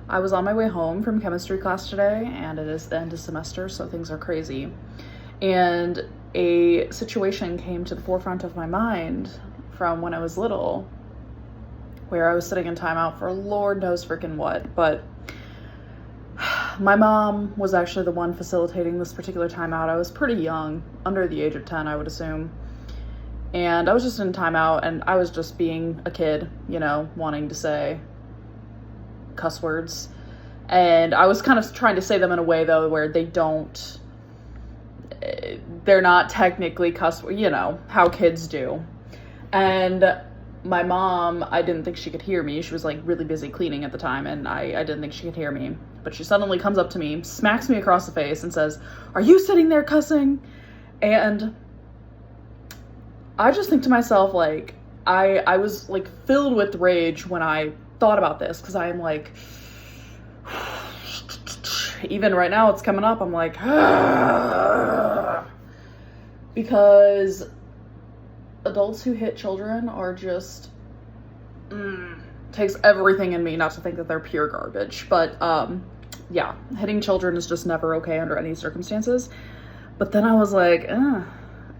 I was on my way home from chemistry class today, and it is the end of semester, so things are crazy. And a situation came to the forefront of my mind from when I was little, where I was sitting in timeout for Lord knows freaking what, but my mom was actually the one facilitating this particular timeout. I was pretty young, under the age of 10, I would assume. And I was just in timeout, and I was just being a kid, you know, wanting to say cuss words. And I was kind of trying to say them in a way, though, where they're not technically cuss, you know, how kids do. And my mom, I didn't think she could hear me. She was like really busy cleaning at the time, and I didn't think she could hear me. But she suddenly comes up to me, smacks me across the face, and says, "Are you sitting there cussing?" And I just think to myself, like, I was like filled with rage when I thought about this, because I am like, even right now it's coming up, I'm like, because adults who hit children are just, takes everything in me not to think that they're pure garbage. But yeah, hitting children is just never okay under any circumstances. But then I was like,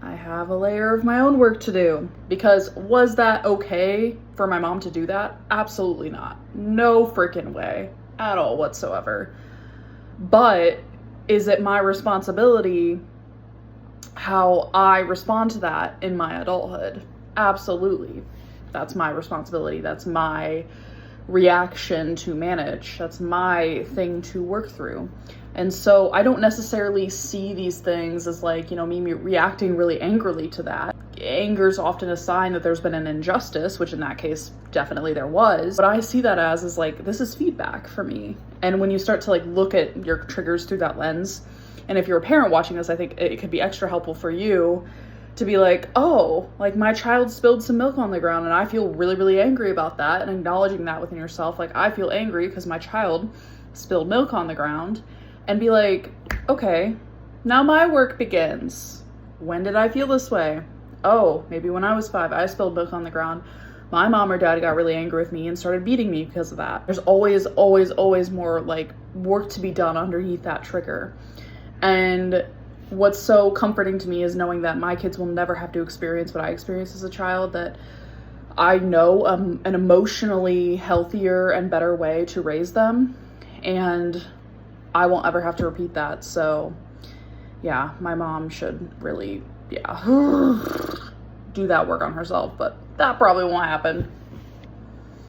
I have a layer of my own work to do. Because was that okay for my mom to do that? Absolutely not. No freaking way at all whatsoever. But is it my responsibility how I respond to that in my adulthood? Absolutely. That's my responsibility. That's my reaction to manage. That's my thing to work through. And so I don't necessarily see these things as like, you know, me reacting really angrily to that. Anger is often a sign that there's been an injustice, which in that case, definitely there was. But I see that as is like, this is feedback for me. And when you start to like look at your triggers through that lens, and if you're a parent watching this, I think it could be extra helpful for you to be like, oh, like my child spilled some milk on the ground and I feel really, really angry about that, and acknowledging that within yourself. Like, I feel angry because my child spilled milk on the ground, and be like, okay, now my work begins. When did I feel this way? Oh, maybe when I was 5, I spilled milk on the ground. My mom or dad got really angry with me and started beating me because of that. There's always, always, always more like work to be done underneath that trigger. And what's so comforting to me is knowing that my kids will never have to experience what I experienced as a child, that I know an emotionally healthier and better way to raise them, and I won't ever have to repeat that. So yeah, my mom should really, do that work on herself, but that probably won't happen.